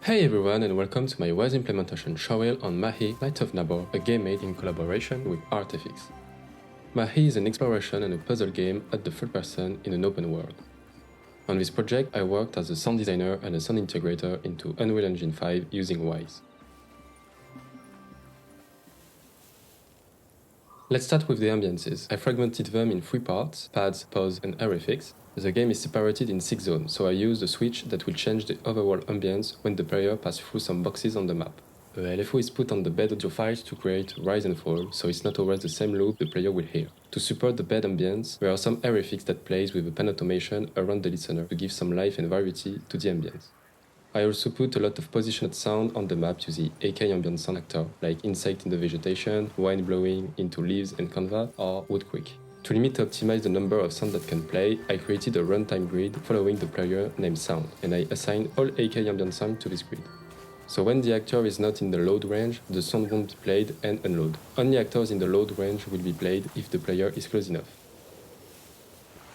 Hey everyone and welcome to my Wwise implementation Showreel on MAHI Light of Na Bohr, a game made in collaboration with ArtFX. MAHI is an exploration and a puzzle game at the third person in an open world. On this project I worked as a sound designer and a sound integrator into Unreal Engine 5 using Wwise. Let's start with the ambiences. I fragmented them in 3 parts: pads, pause and ArtFX. The game is separated in 6 zones, so I used a switch that will change the overall ambience when the player passes through some boxes on the map. A LFO is put on the bed audio files to create rise and fall, so it's not always the same loop the player will hear. To support the bed ambience, there are some ArtFX that plays with a pen automation around the listener to give some life and variety to the ambience. I also put a lot of positioned sound on the map using AK ambient sound actor, like insect in the vegetation, wind blowing into leaves and canvas, or woodquake. To limit to optimize the number of sound that can play, I created a runtime grid following the player named Sound, and I assigned all AK ambient sound to this grid. So when the actor is not in the load range, the sound won't be played and unload. Only actors in the load range will be played if the player is close enough.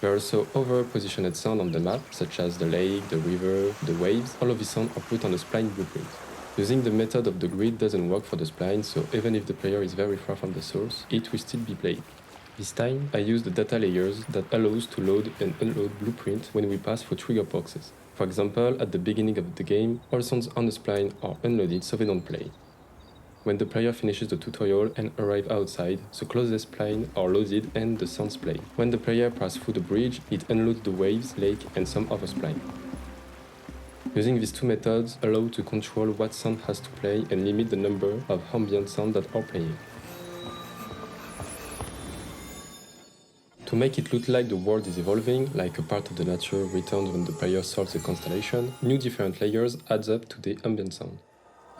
There are also other positioned sound on the map, such as the lake, the river, the waves. All of these sounds are put on a spline blueprint. Using the method of the grid doesn't work for the spline, so even if the player is very far from the source, it will still be played. This time, I use the data layers that allows to load and unload blueprint when we pass through trigger boxes. For example, at the beginning of the game, all sounds on the spline are unloaded so they don't play. When the player finishes the tutorial and arrives outside, the closest spline are loaded and the sounds play. When the player passes through the bridge, it unloads the waves, lake and some other spline. Using these 2 methods allow to control what sound has to play and limit the number of ambient sound that are playing. To make it look like the world is evolving, like a part of the nature returns when the player solves the constellation, new different layers adds up to the ambient sound.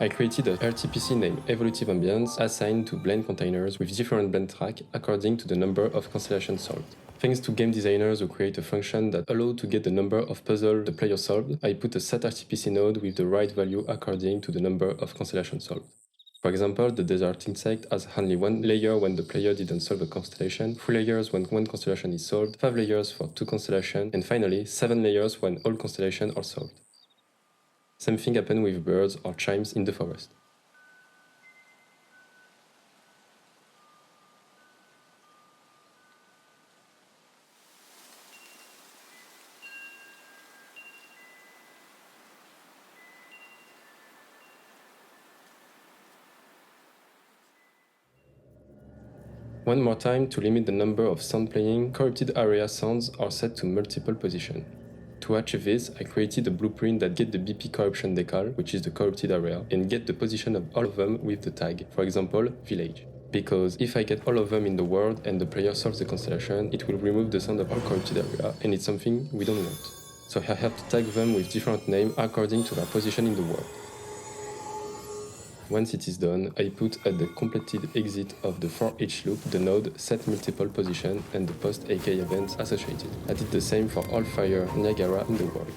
I created a RTPC named Evolutive Ambience assigned to blend containers with different blend tracks according to the number of constellations solved. Thanks to game designers who create a function that allows to get the number of puzzles the player solved, I put a set RTPC node with the right value according to the number of constellations solved. For example, the desert insect has only 1 layer when the player didn't solve a constellation, 3 layers when 1 constellation is solved, 5 layers for 2 constellations, and finally 7 layers when all constellations are solved. Same thing happened with birds or chimes in the forest. One more time, to limit the number of sound playing, corrupted area sounds are set to multiple positions. To achieve this, I created a blueprint that gets the BP corruption decal, which is the corrupted area, and get the position of all of them with the tag, for example, village. Because if I get all of them in the world and the player solves the constellation, it will remove the sound of all corrupted area, and it's something we don't want. So I have to tag them with different names according to their position in the world. Once it is done, I put at the completed exit of the for each loop the node set multiple position and the post AK events associated. I did the same for all fire Niagara in the world.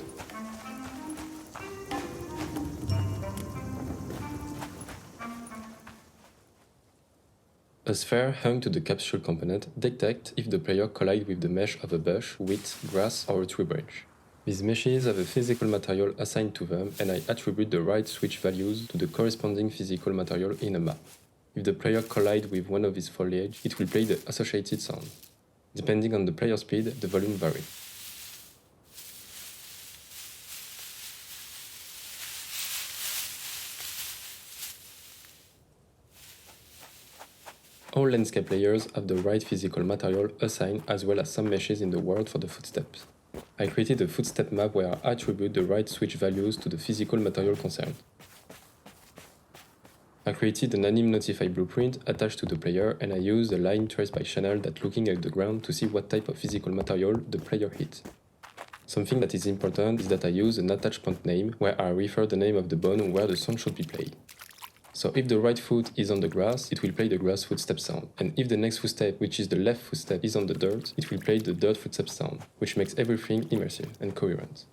A sphere hung to the capsule component detects if the player collides with the mesh of a bush, wheat, grass or a tree branch. These meshes have a physical material assigned to them, and I attribute the right switch values to the corresponding physical material in a map. If the player collides with one of these foliage, it will play the associated sound. Depending on the player speed, the volume varies. All landscape layers have the right physical material assigned, as well as some meshes in the world for the footsteps. I created a footstep map where I attribute the right switch values to the physical material concerned. I created an anim notify blueprint attached to the player, and I used a line traced by Chenet that looking at the ground to see what type of physical material the player hit. Something that is important is that I use an attached point name where I refer the name of the bone where the sound should be played. So if the right foot is on the grass, it will play the grass footstep sound. And if the next footstep, which is the left footstep, is on the dirt, it will play the dirt footstep sound, which makes everything immersive and coherent.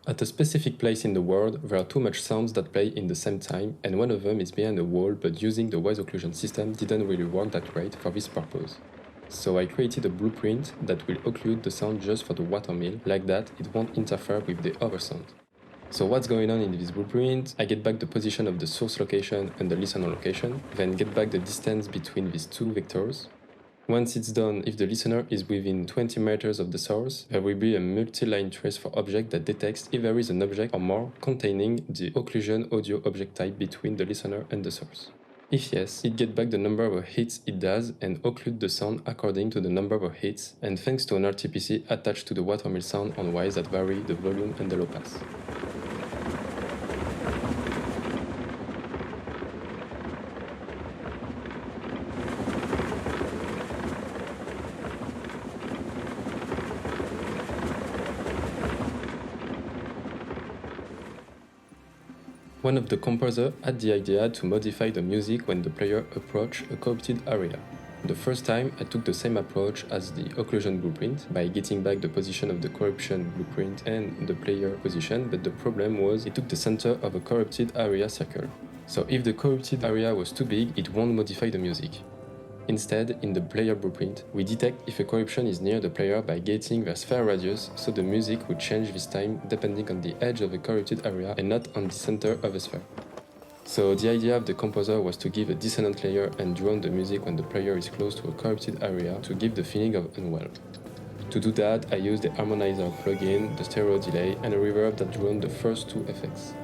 At a specific place in the world, there are 2 much sounds that play in the same time, and one of them is behind a wall, but using the Wwise occlusion system didn't really work that great for this purpose. So I created a blueprint that will occlude the sound just for the watermill, like that it won't interfere with the other sound. So what's going on in this blueprint? I get back the position of the source location and the listener location, then get back the distance between these two vectors. Once it's done, if the listener is within 20 meters of the source, there will be a multi-line trace for object that detects if there is an object or more containing the occlusion audio object type between the listener and the source. If yes, it gets back the number of hits it does and occlude the sound according to the number of hits, and thanks to an RTPC attached to the watermill sound on wires that vary the volume and the low pass. One of the composers had the idea to modify the music when the player approached a corrupted area. The first time, I took the same approach as the occlusion blueprint by getting back the position of the corruption blueprint and the player position, but the problem was it took the center of a corrupted area circle. So if the corrupted area was too big, it won't modify the music. Instead, in the player blueprint, we detect if a corruption is near the player by getting their sphere radius, so the music would change this time depending on the edge of the corrupted area and not on the center of a sphere. So the idea of the composer was to give a dissonant layer and drone the music when the player is close to a corrupted area to give the feeling of unwell. To do that, I used the harmonizer plugin, the stereo delay, and a reverb that droned the first two effects.